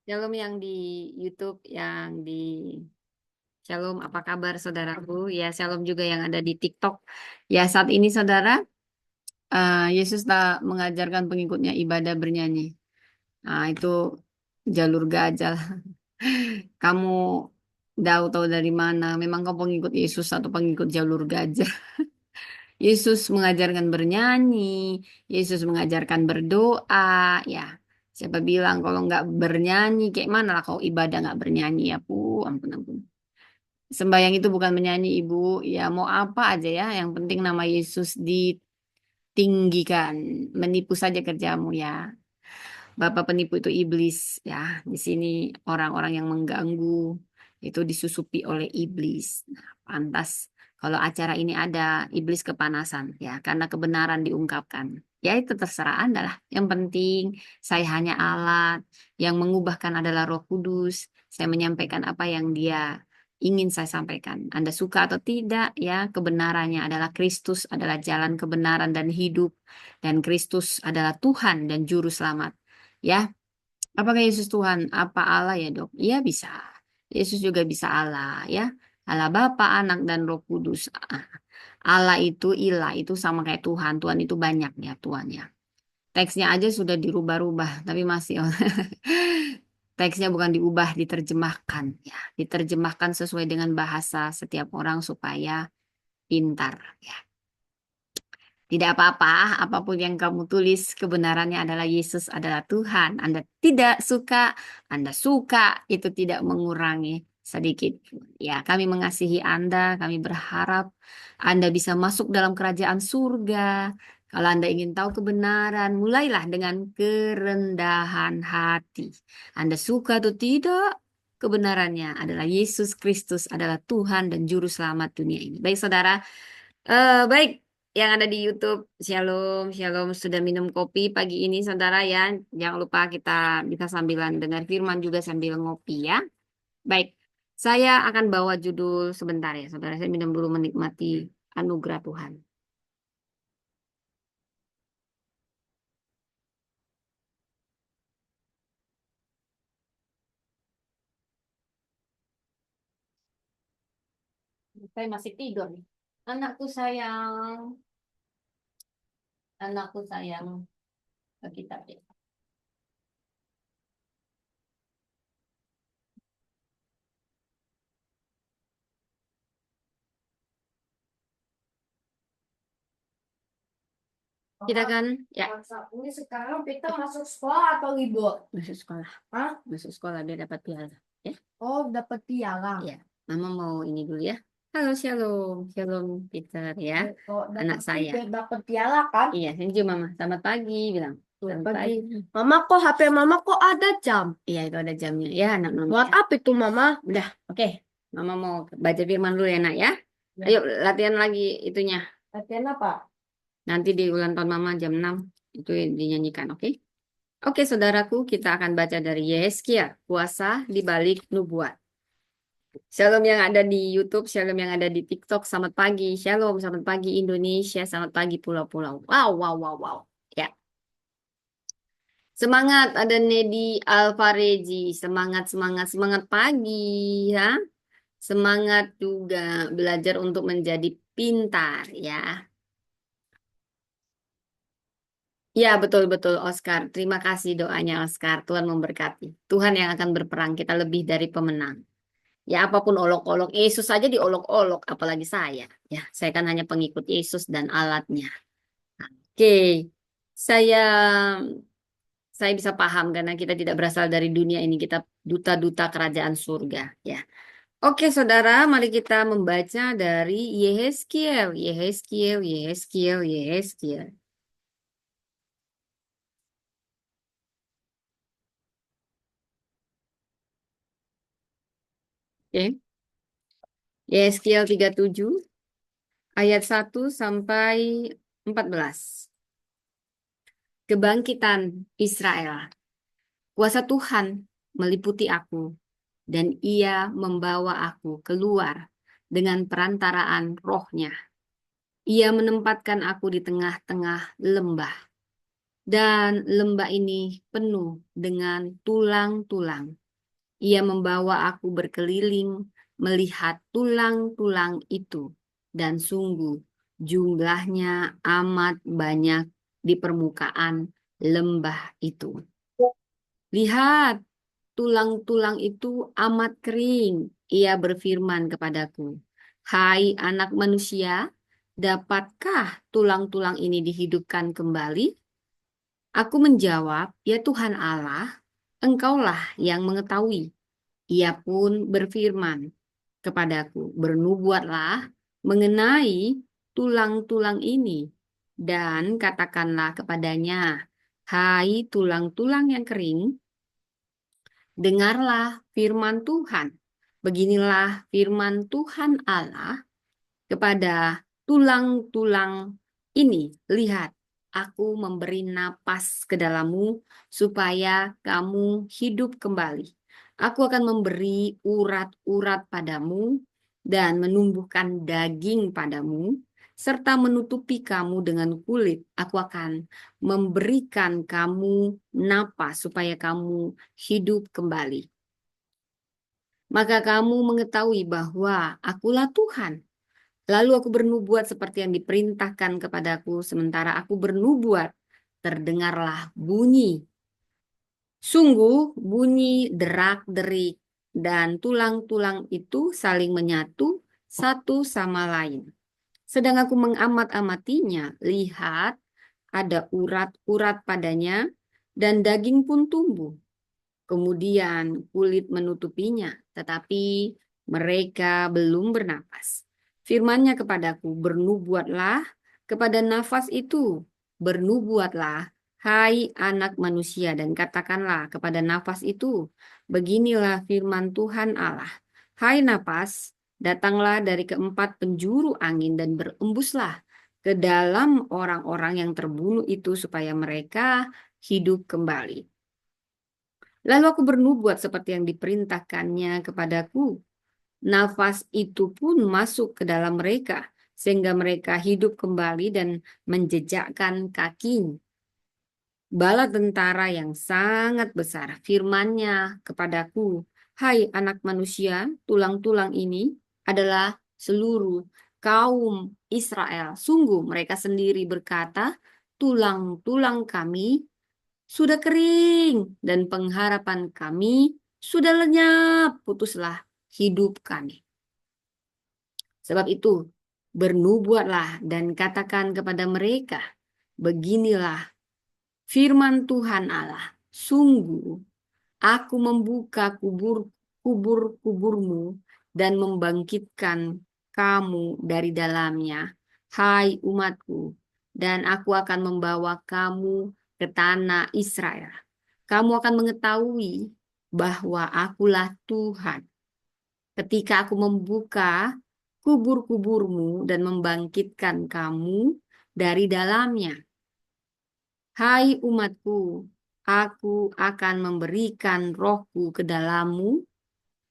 Shalom yang di YouTube, yang di Shalom, apa kabar saudaraku? Ya, Shalom juga yang ada di TikTok. Ya, saat ini saudara, Yesus tak mengajarkan pengikutnya ibadah bernyanyi. Nah, itu jalur gajah. Kamu tahu dari mana? Memang kau pengikut Yesus atau pengikut jalur gajah? Yesus mengajarkan bernyanyi, Yesus mengajarkan berdoa, ya. Siapa bilang kalau nggak bernyanyi, kayak mana lah kau ibadah nggak bernyanyi ya, ampun ampun. Sembahyang itu bukan menyanyi ibu, ya mau apa aja ya, yang penting nama Yesus ditinggikan, menipu saja kerjamu ya. Bapak penipu itu iblis ya. Di sini orang-orang yang mengganggu itu disusupi oleh iblis. Nah, pantas kalau acara ini ada iblis kepanasan ya karena kebenaran diungkapkan. Ya itu terserah Anda lah. Yang penting saya hanya alat yang mengubahkan adalah Roh Kudus. Saya menyampaikan apa yang Dia ingin saya sampaikan. Anda suka atau tidak ya, kebenarannya adalah Kristus adalah jalan kebenaran dan hidup dan Kristus adalah Tuhan dan juru selamat. Ya, apakah Yesus Tuhan? Apa Allah ya dok? Iya bisa. Yesus juga bisa Allah ya. Allah Bapa, Anak, dan Roh Kudus. Allah itu, ilah itu sama kayak Tuhan. Tuhan itu banyak ya Tuhannya. Teksnya aja sudah dirubah-rubah, tapi masih teksnya bukan diubah, diterjemahkan ya. Diterjemahkan sesuai dengan bahasa setiap orang supaya pintar ya. Tidak apa-apa, apapun yang kamu tulis, kebenarannya adalah Yesus adalah Tuhan. Anda tidak suka, Anda suka, itu tidak mengurangi sedikit pun. Ya, kami mengasihi Anda, kami berharap Anda bisa masuk dalam kerajaan surga. Kalau Anda ingin tahu kebenaran, mulailah dengan kerendahan hati. Anda suka atau tidak, kebenarannya adalah Yesus Kristus adalah Tuhan dan Juru Selamat dunia ini. Baik, saudara. Baik, yang ada di YouTube, Shalom, Shalom sudah minum kopi pagi ini, saudara ya. Jangan lupa kita bisa sambilan dengar firman juga sambil ngopi ya. Baik, saya akan bawa judul sebentar ya, saudara. Saya minum dulu menikmati anugerah Tuhan. Saya masih tidur nih. Anakku sayang, anakku sayang, ke kitab ya. Kita kan, ya. Ini sekarang kita masuk sekolah atau libur? Masuk sekolah. Hah? Masuk sekolah biar dapat piala. Ya. Oh, dapat piala. Ya. Mama mau ini dulu ya. Halo, Shalom. Shalom, Peter ya. Oh, anak saya. Dapat piala kan? Iya, thank you Mama. Selamat pagi, bilang. Selamat pagi. Mama kok HP Mama kok ada jam? Iya, itu ada jamnya. Ya, anak Mama. Buat ya. Apa itu Mama? Udah, oke. Mama mau baca firman dulu ya, Nak ya. Ya. Ayo, latihan lagi itunya. Latihan apa? Nanti di ulang tahun Mama jam 6 itu dinyanyikan, oke? Oke, saudaraku, kita akan baca dari Yehezkiel, kuasa di balik nubuat. Shalom yang ada di YouTube, shalom yang ada di TikTok, selamat pagi. Shalom, selamat pagi Indonesia, selamat pagi pulau-pulau. Wow, wow, wow, wow. Ya, semangat ada Nedi Alvareji, semangat, semangat, semangat pagi ya. Semangat juga belajar untuk menjadi pintar ya. Ya, betul-betul Oscar. Terima kasih doanya Oscar. Tuhan memberkati. Tuhan yang akan berperang. Kita lebih dari pemenang. Ya, apapun olok-olok. Yesus saja diolok-olok. Apalagi saya. Ya, saya kan hanya pengikut Yesus dan alatnya. Oke. Saya saya bisa paham karena kita tidak berasal dari dunia ini. Kita duta-duta kerajaan surga. Ya. Oke, saudara. Mari kita membaca dari Yehezkiel. Yehezkiel, Yehezkiel, Yehezkiel. Oke. Yehezkiel 37. Ayat 1 sampai 14. Kebangkitan Israel. Kuasa Tuhan meliputi aku, dan ia membawa aku keluar dengan perantaraan rohnya. Ia menempatkan aku di tengah-tengah lembah. Dan lembah ini penuh dengan tulang-tulang. Ia membawa aku berkeliling melihat tulang-tulang itu, dan sungguh jumlahnya amat banyak di permukaan lembah itu. Lihat, tulang-tulang itu amat kering. Ia berfirman kepadaku, "Hai anak manusia, dapatkah tulang-tulang ini dihidupkan kembali?" Aku menjawab, "Ya Tuhan Allah, Engkaulah yang mengetahui." Ia pun berfirman kepadaku, "Bernubuatlah mengenai tulang-tulang ini, dan katakanlah kepadanya, hai tulang-tulang yang kering, dengarlah firman Tuhan. Beginilah firman Tuhan Allah kepada tulang-tulang ini. Lihat, aku memberi napas ke dalammu supaya kamu hidup kembali. Aku akan memberi urat-urat padamu dan menumbuhkan daging padamu, serta menutupi kamu dengan kulit. Aku akan memberikan kamu napas supaya kamu hidup kembali. Maka kamu mengetahui bahwa akulah Tuhan. Lalu aku bernubuat seperti yang diperintahkan kepadaku, sementara aku bernubuat, terdengarlah bunyi. Sungguh bunyi derak-derik, dan tulang-tulang itu saling menyatu satu sama lain. Sedang aku mengamat-amatinya, lihat ada urat-urat padanya, dan daging pun tumbuh. Kemudian kulit menutupinya, tetapi mereka belum bernapas. Firman-Nya kepadaku, bernubuatlah kepada nafas itu, bernubuatlah, hai anak manusia, dan katakanlah kepada nafas itu, beginilah firman Tuhan Allah. Hai napas, datanglah dari keempat penjuru angin dan berembuslah ke dalam orang-orang yang terbunuh itu supaya mereka hidup kembali. Lalu aku bernubuat seperti yang diperintahkannya kepadaku. Nafas itu pun masuk ke dalam mereka, sehingga mereka hidup kembali dan menjejakkan kakinya. Bala tentara yang sangat besar, firman-Nya kepadaku, hai anak manusia, tulang-tulang ini adalah seluruh kaum Israel. Sungguh mereka sendiri berkata, tulang-tulang kami sudah kering dan pengharapan kami sudah lenyap. Putuslah hidup kami. Sebab itu, bernubuatlah dan katakan kepada mereka, beginilah firman Tuhan Allah. Sungguh, aku membuka kubur-kuburmu dan membangkitkan kamu dari dalamnya, hai umatku, dan aku akan membawa kamu ke tanah Israel. Kamu akan mengetahui bahwa akulah Tuhan ketika aku membuka kubur-kuburmu dan membangkitkan kamu dari dalamnya. Hai umatku, aku akan memberikan rohku ke dalammu,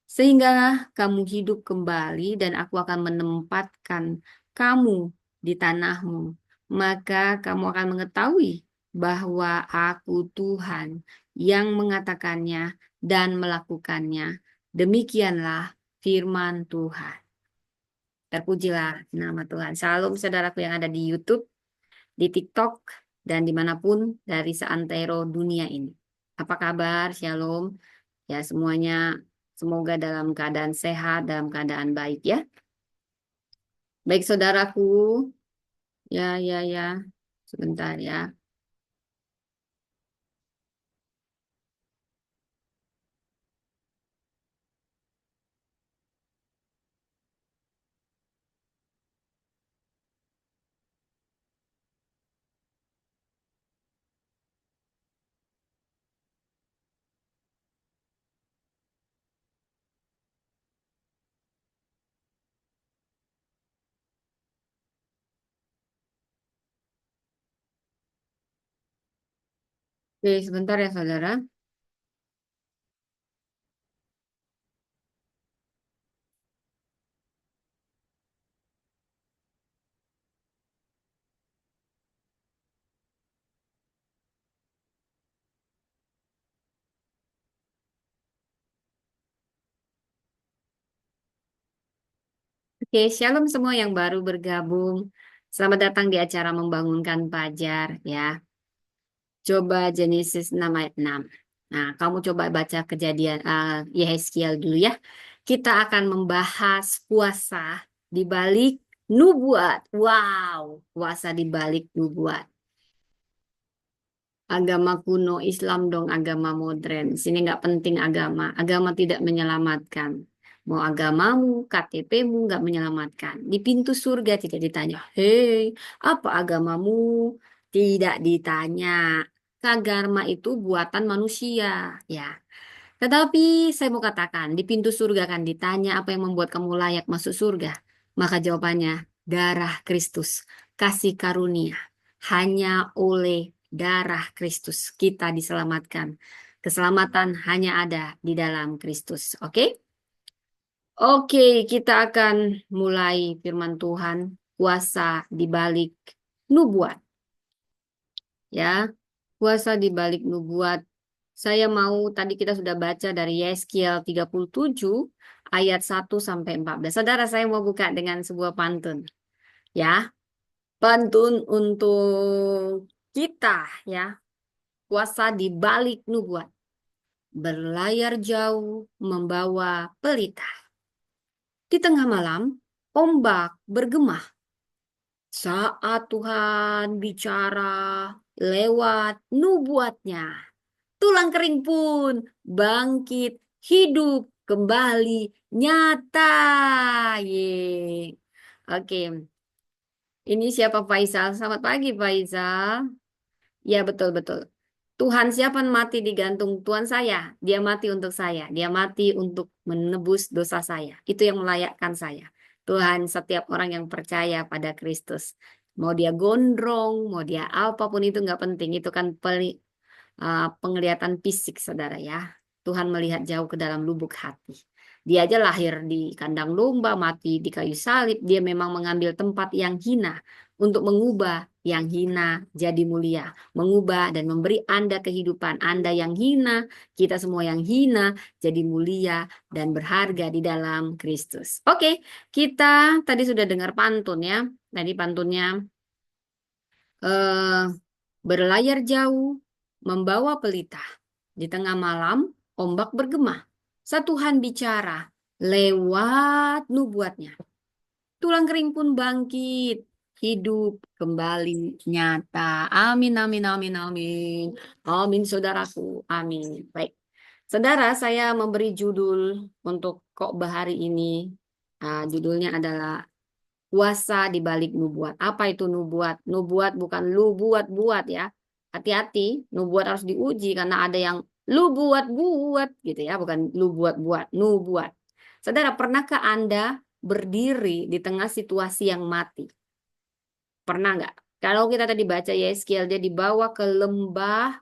sehingga kamu hidup kembali dan aku akan menempatkan kamu di tanahmu. Maka kamu akan mengetahui bahwa aku Tuhan yang mengatakannya dan melakukannya. Demikianlah firman Tuhan. Terpujilah nama Tuhan. Salam saudaraku yang ada di YouTube, di TikTok, dan dimanapun dari seantero dunia ini. Apa kabar? Shalom. Ya semuanya semoga dalam keadaan sehat, dalam keadaan baik ya. Baik saudaraku. Ya, ya, ya. Sebentar ya. Oke, sebentar ya saudara. Oke, shalom semua yang baru bergabung. Selamat datang di acara Membangunkan Fajar ya. Coba Genesis 6 ayat 6. Nah, kamu coba baca kejadian Yehezkiel dulu ya. Kita akan membahas puasa di balik nubuat. Wow, puasa di balik nubuat. Agama kuno, Islam dong, agama modern. Sini nggak penting agama. Agama tidak menyelamatkan. Mau agamamu, KTPmu nggak menyelamatkan. Di pintu surga tidak ditanya, hei, apa agamamu? Tidak ditanya. Agama itu buatan manusia, ya. Tetapi saya mau katakan, di pintu surga kan ditanya apa yang membuat kamu layak masuk surga. Maka jawabannya, darah Kristus, kasih karunia. Hanya oleh darah Kristus kita diselamatkan. Keselamatan hanya ada di dalam Kristus. Oke? Oke, kita akan mulai firman Tuhan, kuasa di balik nubuat. Ya, puasa di balik nubuat. Saya mau, tadi kita sudah baca dari Yeskiel 37 ayat 1 sampai 14. Saudara, saya mau buka dengan sebuah pantun. Ya, pantun untuk kita ya. Puasa di balik nubuat. Berlayar jauh membawa pelita. Di tengah malam, ombak bergema. Saat Tuhan bicara lewat nubuatnya. Tulang kering pun bangkit, hidup kembali, nyata. Ye. Oke, ini siapa Faisal? Selamat pagi Faisal. Ya betul-betul. Tuhan siapa mati digantung Tuhan saya. Dia mati untuk saya. Dia mati untuk menebus dosa saya. Itu yang melayakkan saya. Tuhan setiap orang yang percaya pada Kristus. Mau dia gondrong, mau dia apapun itu nggak penting. Itu kan penglihatan fisik, saudara ya. Tuhan melihat jauh ke dalam lubuk hati. Dia aja lahir di kandang domba, mati di kayu salib. Dia memang mengambil tempat yang hina untuk mengubah yang hina jadi mulia. Mengubah dan memberi Anda kehidupan. Anda yang hina, kita semua yang hina jadi mulia dan berharga di dalam Kristus. Oke, kita tadi sudah dengar pantun ya. Tadi pantunnya eh, berlayar jauh, membawa pelita. Di tengah malam, ombak bergema. Tuhan bicara lewat nubuatnya. Tulang kering pun bangkit, hidup kembali nyata. Amin, amin, amin, amin. Amin, saudaraku. Amin. Baik. Saudara, saya memberi judul untuk khotbah hari ini. Judulnya adalah Puasa di balik nubuat. Apa itu nubuat? Nubuat bukan lu buat-buat ya. Hati-hati, nubuat harus diuji karena ada yang lu buat-buat gitu ya, bukan lu buat-buat, nubuat. Saudara, pernahkah Anda berdiri di tengah situasi yang mati? Pernah nggak? Kalau kita tadi baca Yeskiel, dia dibawa ke lembah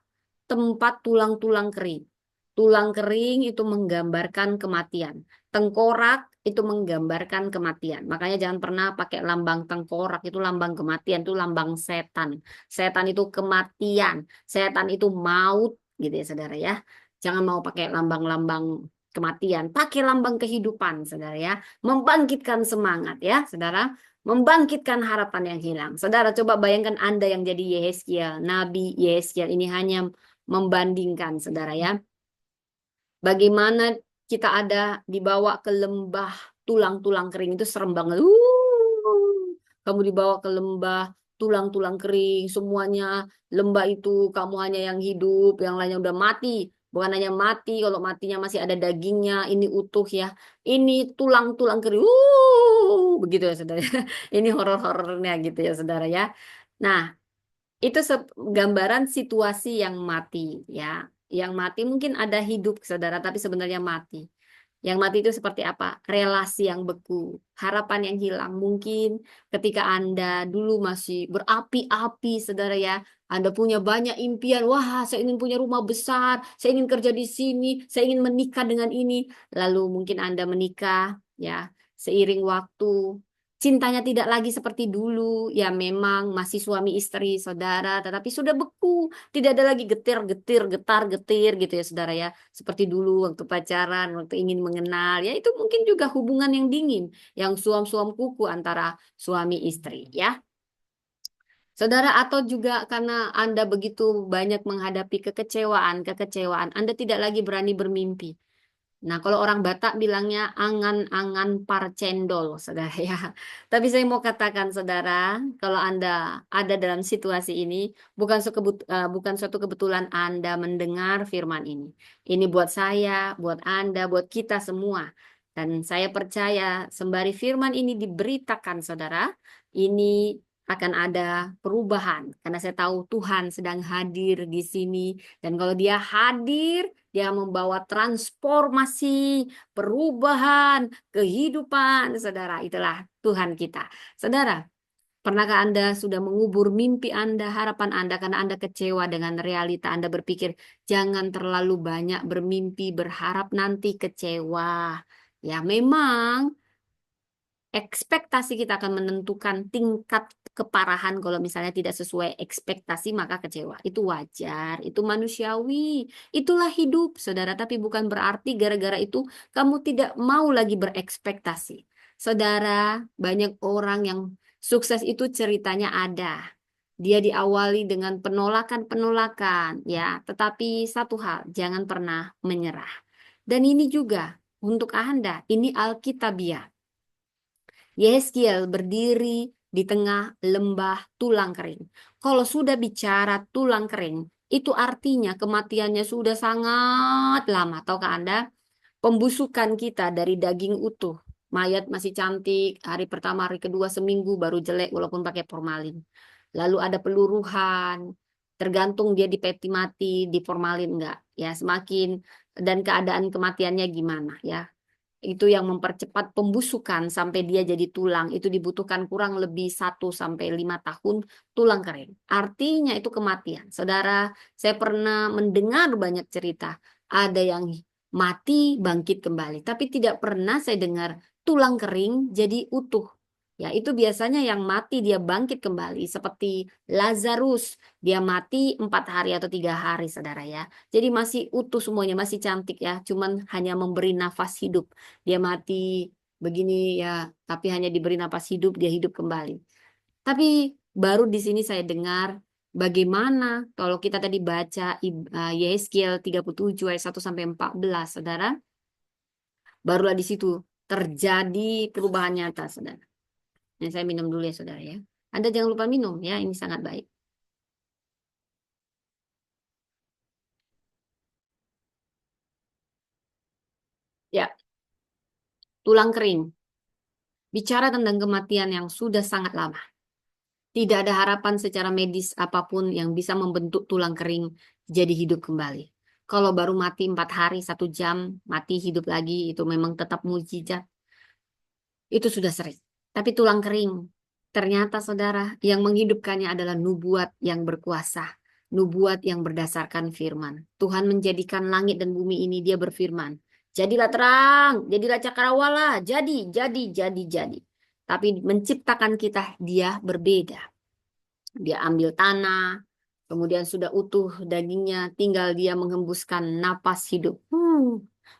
tempat tulang-tulang kering. Tulang kering itu menggambarkan kematian. Tengkorak itu menggambarkan kematian. Makanya jangan pernah pakai lambang tengkorak, itu lambang kematian, itu lambang setan. Setan itu kematian, setan itu maut gitu ya saudara ya. Jangan mau pakai lambang-lambang kematian, pakai lambang kehidupan saudara ya. Membangkitkan semangat ya saudara. Membangkitkan harapan yang hilang. Saudara coba bayangkan Anda yang jadi Yehezkiel, Nabi Yehezkiel ini hanya membandingkan saudara ya. Bagaimana kita ada dibawa ke lembah tulang-tulang kering itu serem banget. Kamu dibawa ke lembah tulang-tulang kering, semuanya lembah itu kamu hanya yang hidup, yang lainnya udah mati. Bukan hanya mati, kalau matinya masih ada dagingnya, ini utuh ya. Ini tulang-tulang kering. Begitu ya saudara. Ini horor-horornya gitu ya saudara ya. Nah, itu gambaran situasi yang mati ya. Yang mati mungkin ada hidup saudara, tapi sebenarnya mati. Yang mati itu seperti apa? Relasi yang beku, harapan yang hilang. Mungkin ketika Anda dulu masih berapi-api, saudara ya. Anda punya banyak impian. Wah, saya ingin punya rumah besar. Saya ingin kerja di sini. Saya ingin menikah dengan ini. Lalu mungkin Anda menikah, ya. Seiring waktu, Cintanya tidak lagi seperti dulu, ya memang masih suami istri, saudara, tetapi sudah beku. Tidak ada lagi getir-getir, getar-getir gitu ya, saudara ya. Seperti dulu waktu pacaran, waktu ingin mengenal, ya itu mungkin juga hubungan yang dingin, yang suam-suam kuku antara suami istri, ya. Saudara, atau juga karena Anda begitu banyak menghadapi kekecewaan, Anda tidak lagi berani bermimpi. Nah, kalau orang Batak bilangnya angan-angan parcendol, saudara ya. Tapi saya mau katakan, saudara, kalau Anda ada dalam situasi ini, bukan suatu kebetulan Anda mendengar firman ini. Ini buat saya, buat Anda, buat kita semua. Dan saya percaya sembari firman ini diberitakan, saudara, ini akan ada perubahan. Karena saya tahu Tuhan sedang hadir di sini. Dan kalau dia hadir, dia membawa transformasi, perubahan, kehidupan, saudara. Itulah Tuhan kita. Saudara, pernahkah Anda sudah mengubur mimpi Anda, harapan Anda, karena Anda kecewa dengan realita? Anda berpikir, jangan terlalu banyak bermimpi, berharap nanti kecewa. Ya, memang ekspektasi kita akan menentukan tingkat keparahan. Kalau misalnya tidak sesuai ekspektasi, maka kecewa. Itu wajar, itu manusiawi. Itulah hidup, saudara. Tapi bukan berarti gara-gara itu kamu tidak mau lagi berekspektasi. Saudara, banyak orang yang sukses itu ceritanya ada. Dia diawali dengan penolakan-penolakan, ya. Tetapi satu hal, jangan pernah menyerah. Dan ini juga untuk Anda, ini Alkitabiah. Yeskiel berdiri di tengah lembah tulang kering. Kalau sudah bicara tulang kering, itu artinya kematiannya sudah sangat lama. Tahukah Anda? Pembusukan kita dari daging utuh. Mayat masih cantik, hari pertama, hari kedua, seminggu baru jelek walaupun pakai formalin. Lalu ada peluruhan, tergantung dia di peti mati, di formalin enggak. Ya, semakin dan keadaan kematiannya gimana ya. Itu yang mempercepat pembusukan sampai dia jadi tulang. Itu dibutuhkan kurang lebih 1 sampai 5 tahun tulang kering. Artinya itu kematian. Saudara, saya pernah mendengar banyak cerita. Ada yang mati bangkit kembali. Tapi tidak pernah saya dengar tulang kering jadi utuh. Ya, itu biasanya yang mati dia bangkit kembali. Seperti Lazarus. Dia mati 4 hari atau 3 hari, saudara ya. Jadi masih utuh semuanya, masih cantik ya. Cuman hanya memberi nafas hidup. Dia mati begini ya, tapi hanya diberi napas hidup, dia hidup kembali. Tapi baru di sini saya dengar bagaimana kalau kita tadi baca Yeskiel 37 ayat 1 sampai 14, saudara, barulah di situ terjadi perubahan nyata, saudara. Nah, saya minum dulu ya, saudara ya. Anda jangan lupa minum ya, ini sangat baik. Ya, tulang kering. Bicara tentang kematian yang sudah sangat lama. Tidak ada harapan secara medis apapun yang bisa membentuk tulang kering jadi hidup kembali. Kalau baru mati 4 hari, 1 jam, mati hidup lagi, itu memang tetap mujizat. Itu sudah sering. Tapi tulang kering, ternyata saudara, yang menghidupkannya adalah nubuat yang berkuasa. Nubuat yang berdasarkan firman. Tuhan menjadikan langit dan bumi ini, dia berfirman. Jadilah terang, jadilah cakrawala, jadi. Tapi menciptakan kita, dia berbeda. Dia ambil tanah, kemudian sudah utuh dagingnya, tinggal dia menghembuskan napas hidup.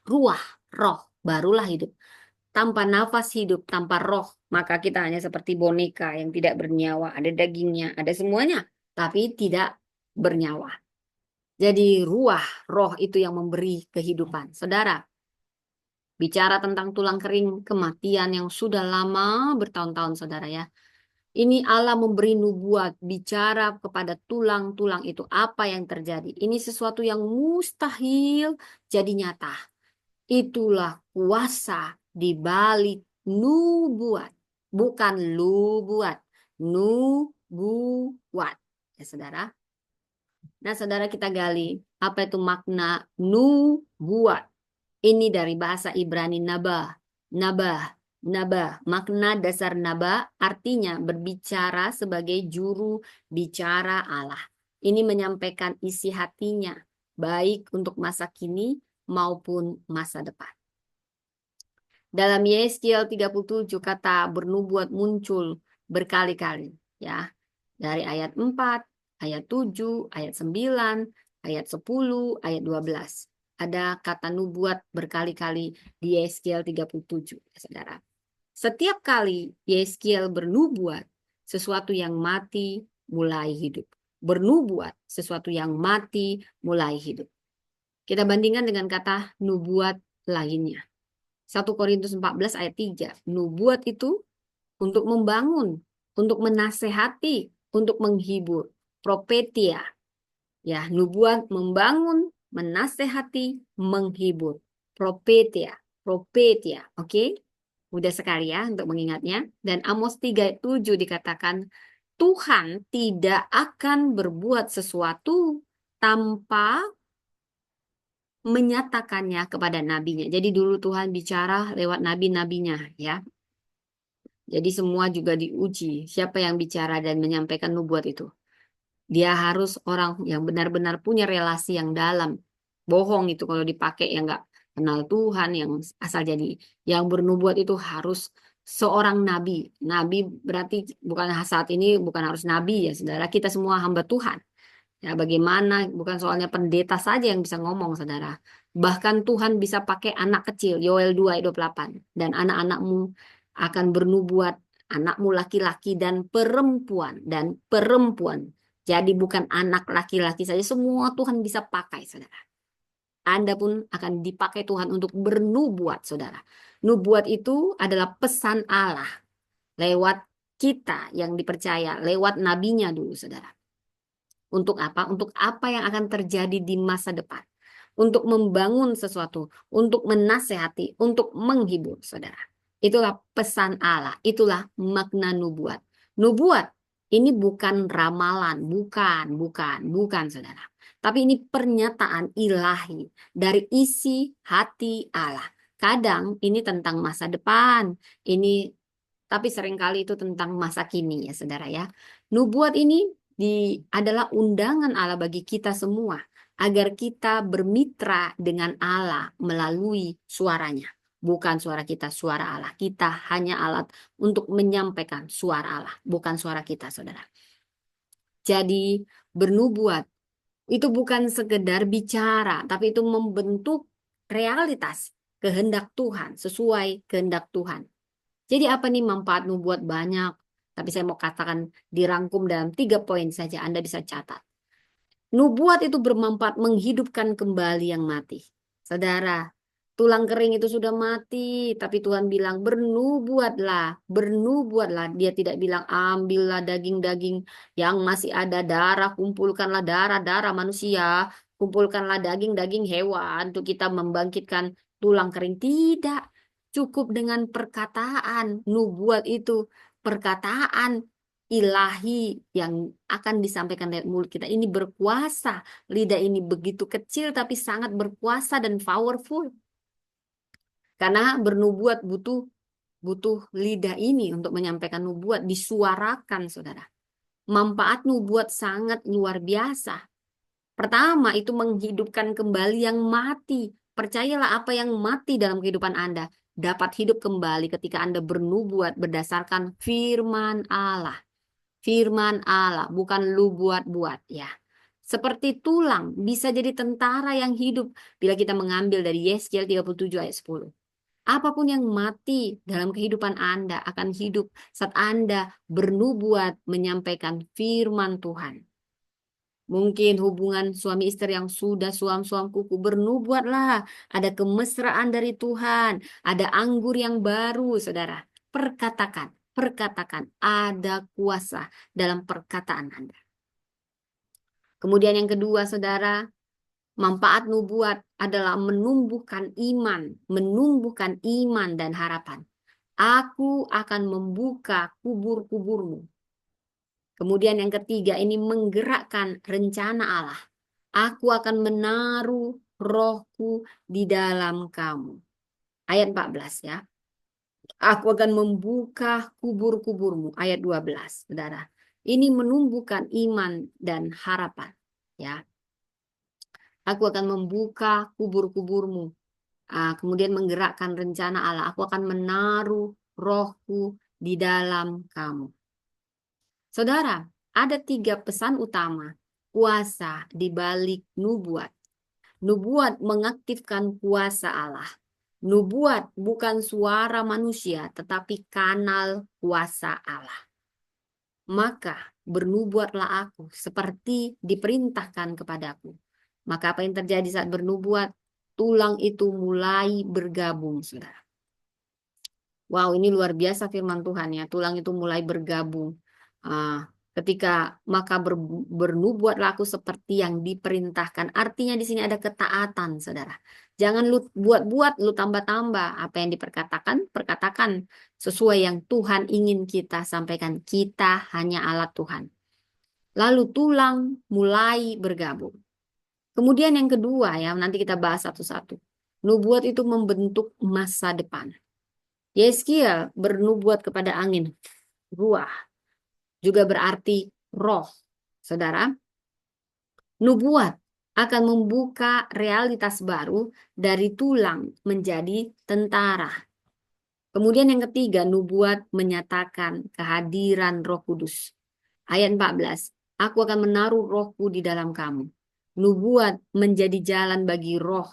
Ruah, roh, barulah hidup. Tanpa nafas hidup, tanpa roh, maka kita hanya seperti boneka yang tidak bernyawa. Ada dagingnya, ada semuanya, tapi tidak bernyawa. Jadi ruah, roh itu yang memberi kehidupan. Saudara, bicara tentang tulang kering, kematian yang sudah lama bertahun-tahun, saudara ya. Ini Allah memberi nubuat, bicara kepada tulang-tulang itu apa yang terjadi. Ini sesuatu yang mustahil jadi nyata. Itulah kuasa di balik nubuat. Bukan lubuat, nubuat. Ya, saudara. Nah, saudara, kita gali apa itu makna nubuat. Ini dari bahasa Ibrani nabah. Nabah. Nabah. Makna dasar nabah artinya berbicara sebagai juru bicara Allah. Ini menyampaikan isi hatinya, baik untuk masa kini maupun masa depan. Dalam Yeskiel 37 kata bernubuat muncul berkali-kali ya. Dari ayat 4, ayat 7, ayat 9, ayat 10, ayat 12. Ada kata nubuat berkali-kali di Yeskiel 37, ya, Saudara. Setiap kali Yeskiel bernubuat, sesuatu yang mati mulai hidup. Bernubuat, sesuatu yang mati mulai hidup. Kita bandingkan dengan kata nubuat lainnya. 1 Korintus 14 ayat 3. Nubuat itu untuk membangun, untuk menasehati, untuk menghibur. Propetia. Ya, nubuat membangun, menasehati, menghibur. Propetia. Propetia. Oke? Mudah sekali ya untuk mengingatnya. Dan Amos 3 ayat 7 dikatakan, Tuhan tidak akan berbuat sesuatu tanpa menyatakannya kepada nabinya. Jadi dulu Tuhan bicara lewat nabi-nabinya ya. Jadi semua juga diuji. Siapa yang bicara dan menyampaikan nubuat itu? Dia harus orang yang benar-benar punya relasi yang dalam. Bohong itu kalau dipakai yang nggak kenal Tuhan, yang asal jadi. Yang bernubuat itu harus seorang nabi. Nabi berarti bukan saat ini bukan harus nabi ya saudara. Kita semua hamba Tuhan. Ya, bagaimana bukan soalnya pendeta saja yang bisa ngomong, saudara. Bahkan Tuhan bisa pakai anak kecil, Yoel 2 ayat 28. Dan anak-anakmu akan bernubuat, anakmu laki-laki dan perempuan. Dan perempuan. Jadi bukan anak laki-laki saja, semua Tuhan bisa pakai, saudara. Anda pun akan dipakai Tuhan untuk bernubuat, saudara. Nubuat itu adalah pesan Allah lewat kita yang dipercaya, lewat nabinya dulu, saudara. Untuk apa? Untuk apa yang akan terjadi di masa depan. Untuk membangun sesuatu, untuk menasehati, untuk menghibur, saudara. Itulah pesan Allah, itulah makna nubuat. Nubuat ini bukan ramalan, bukan, saudara. Tapi ini pernyataan ilahi dari isi hati Allah. Kadang ini tentang masa depan, ini tapi seringkali itu tentang masa kini ya, saudara ya. Nubuat ini adalah undangan Allah bagi kita semua agar kita bermitra dengan Allah melalui suaranya. Bukan suara kita, suara Allah. Kita hanya alat untuk menyampaikan suara Allah, bukan suara kita, saudara. Jadi bernubuat itu bukan sekedar bicara, tapi itu membentuk realitas kehendak Tuhan, sesuai kehendak Tuhan. Jadi apa nih manfaat nubuat banyak? Tapi saya mau katakan dirangkum dalam 3 poin saja. Anda bisa catat. Nubuat itu bermanfaat menghidupkan kembali yang mati. Saudara, tulang kering itu sudah mati, tapi Tuhan bilang bernubuatlah, bernubuatlah. Dia tidak bilang ambillah daging-daging yang masih ada darah, kumpulkanlah darah-darah manusia, kumpulkanlah daging-daging hewan untuk kita membangkitkan tulang kering. Tidak, cukup dengan perkataan. Nubuat itu perkataan ilahi yang akan disampaikan dari mulut kita ini berkuasa. Lidah ini begitu kecil tapi sangat berkuasa dan powerful. Karena bernubuat butuh butuh lidah ini untuk menyampaikan nubuat, disuarakan, saudara. Manfaat nubuat sangat luar biasa. Pertama, itu menghidupkan kembali yang mati. Percayalah apa yang mati dalam kehidupan Anda dapat hidup kembali ketika Anda bernubuat berdasarkan firman Allah. Firman Allah, bukan lu buat-buat ya. Seperti tulang bisa jadi tentara yang hidup bila kita mengambil dari Yeskiel 37 ayat 10. Apapun yang mati dalam kehidupan Anda akan hidup saat Anda bernubuat menyampaikan firman Tuhan. Mungkin hubungan suami istri yang sudah suam-suam kuku, bernubuatlah. Ada kemesraan dari Tuhan, ada anggur yang baru, saudara. Perkatakan, ada kuasa dalam perkataan Anda. Kemudian yang kedua, saudara, manfaat nubuat adalah menumbuhkan iman dan harapan. Aku akan membuka kubur-kuburmu. Kemudian yang ketiga, ini menggerakkan rencana Allah. Aku akan menaruh rohku di dalam kamu. Ayat 14 ya. Aku akan membuka kubur-kuburmu. Ayat 12, saudara. Ini menumbuhkan iman dan harapan. Ya. Aku akan membuka kubur-kuburmu. kemudian menggerakkan rencana Allah. Aku akan menaruh rohku di dalam kamu. Saudara, ada 3 pesan utama kuasa di balik nubuat. Nubuat mengaktifkan kuasa Allah. Nubuat bukan suara manusia, tetapi kanal kuasa Allah. Maka bernubuatlah aku seperti diperintahkan kepadaku. Maka apa yang terjadi saat bernubuat? Tulang itu mulai bergabung, saudara. Wow, ini luar biasa firman Tuhan ya. Tulang itu mulai bergabung. Ketika maka bernubuatlah aku seperti yang diperintahkan. Artinya di sini ada ketaatan, saudara. Jangan lu buat-buat, lu tambah-tambah. Apa yang diperkatakan, perkatakan sesuai yang Tuhan ingin kita sampaikan. Kita hanya alat Tuhan. Lalu tulang mulai bergabung. Kemudian yang kedua ya, nanti kita bahas satu-satu. Nubuat itu membentuk masa depan. Yeskiel bernubuat kepada angin, ruah, juga berarti roh. Saudara, nubuat akan membuka realitas baru dari tulang menjadi tentara. Kemudian yang ketiga, nubuat menyatakan kehadiran Roh Kudus. Ayat 14, aku akan menaruh rohku di dalam kamu. Nubuat menjadi jalan bagi roh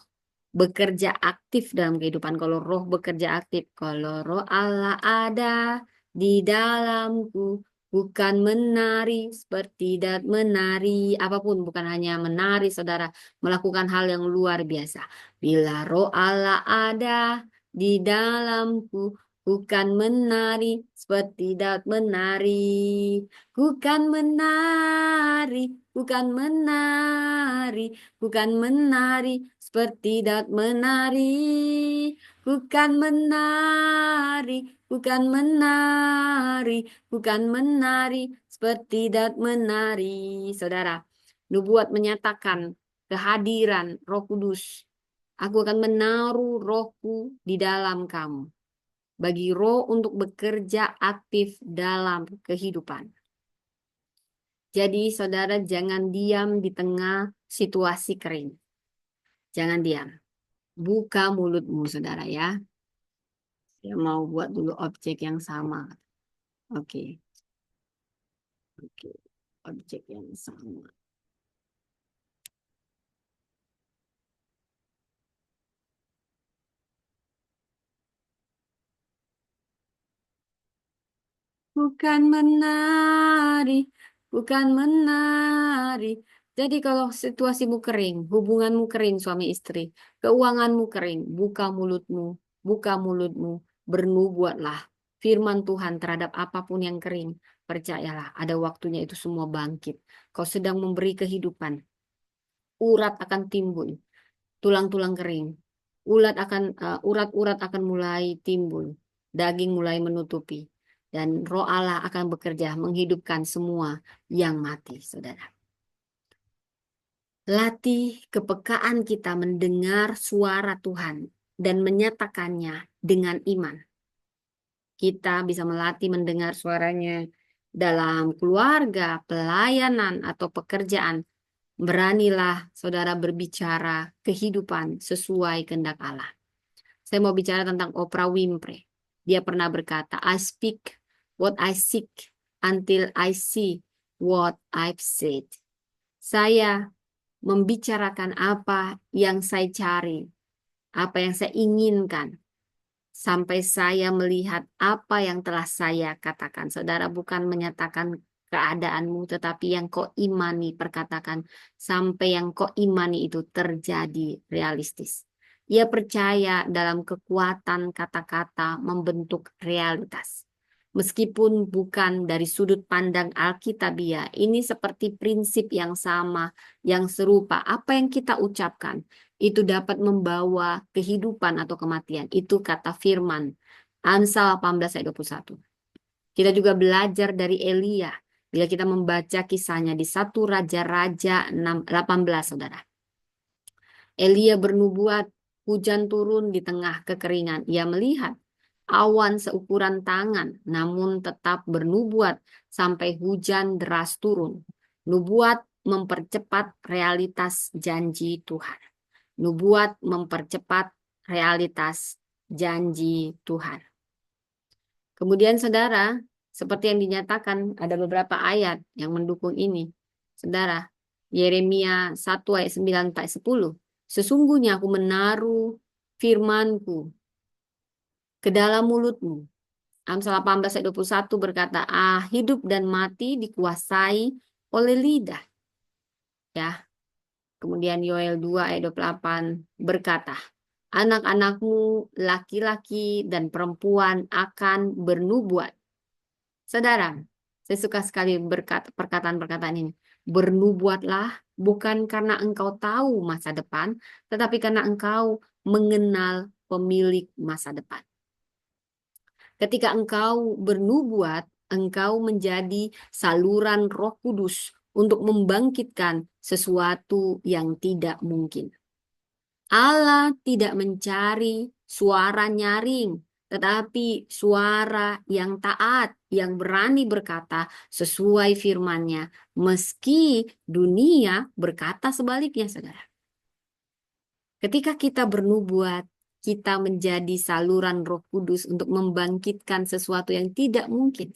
bekerja aktif dalam kehidupan. Kalau roh bekerja aktif, kalau roh Allah ada di dalamku, bukan menari seperti dat menari, apapun, bukan hanya menari, saudara, melakukan hal yang luar biasa. Bila roh Allah ada di dalamku, bukan menari seperti dat menari, bukan menari, bukan menari, bukan menari seperti dat menari, bukan menari, bukan menari, bukan menari seperti dat menari. Saudara, nubuat menyatakan kehadiran Roh Kudus. Aku akan menaruh rohku di dalam kamu. Bagi roh untuk bekerja aktif dalam kehidupan. Jadi saudara jangan diam di tengah situasi kering. Jangan diam. Buka mulutmu saudara ya. Saya mau buat dulu objek yang sama. Oke. Oke. Objek yang sama. Bukan menari, bukan menari. Jadi kalau situasimu kering, hubunganmu kering suami istri, keuanganmu kering, buka mulutmu, bernubuatlah firman Tuhan terhadap apapun yang kering. Percayalah, ada waktunya itu semua bangkit. Kau sedang memberi kehidupan, urat akan timbul, tulang-tulang kering, urat-urat akan mulai timbul, daging mulai menutupi. Dan roh Allah akan bekerja menghidupkan semua yang mati, saudara. Latih kepekaan kita mendengar suara Tuhan dan menyatakannya dengan iman. Kita bisa melatih mendengar suaranya dalam keluarga, pelayanan, atau pekerjaan. Beranilah saudara berbicara kehidupan sesuai kehendak Allah. Saya mau bicara tentang Oprah Winfrey. Dia pernah berkata, I speak what I seek until I see what I've said. Saya membicarakan apa yang saya cari, apa yang saya inginkan, sampai saya melihat apa yang telah saya katakan. Saudara bukan menyatakan keadaanmu, tetapi yang kau imani perkatakan, sampai yang kau imani itu terjadi realistis. Ia percaya dalam kekuatan kata-kata membentuk realitas. Meskipun bukan dari sudut pandang Alkitabiah, ini seperti prinsip yang sama, yang serupa. Apa yang kita ucapkan, itu dapat membawa kehidupan atau kematian. Itu kata firman. Amsal 18 ayat 21. Kita juga belajar dari Elia. Bila kita membaca kisahnya di 1 Raja-Raja 18, saudara. Elia bernubuat, hujan turun di tengah kekeringan. Ia melihat awan seukuran tangan, namun tetap bernubuat sampai hujan deras turun. Nubuat mempercepat realitas janji Tuhan. Nubuat mempercepat realitas janji Tuhan. Kemudian saudara, seperti yang dinyatakan ada beberapa ayat yang mendukung ini. Saudara, Yeremia 1 ayat 9 sampai 10. Sesungguhnya aku menaruh firmanku ke dalam mulutmu. Amsal 18 ayat 21 berkata, hidup dan mati dikuasai oleh lidah. Ya. Kemudian Yoel 2 ayat 28 berkata, anak-anakmu laki-laki dan perempuan akan bernubuat. Saudara, saya suka sekali perkataan-perkataan ini. Bernubuatlah bukan karena engkau tahu masa depan, tetapi karena engkau mengenal pemilik masa depan. Ketika engkau bernubuat, engkau menjadi saluran Roh Kudus untuk membangkitkan sesuatu yang tidak mungkin. Allah tidak mencari suara nyaring, tetapi suara yang taat, yang berani berkata sesuai firman-Nya, meski dunia berkata sebaliknya, saudara. Ketika kita bernubuat, kita menjadi saluran Roh Kudus untuk membangkitkan sesuatu yang tidak mungkin.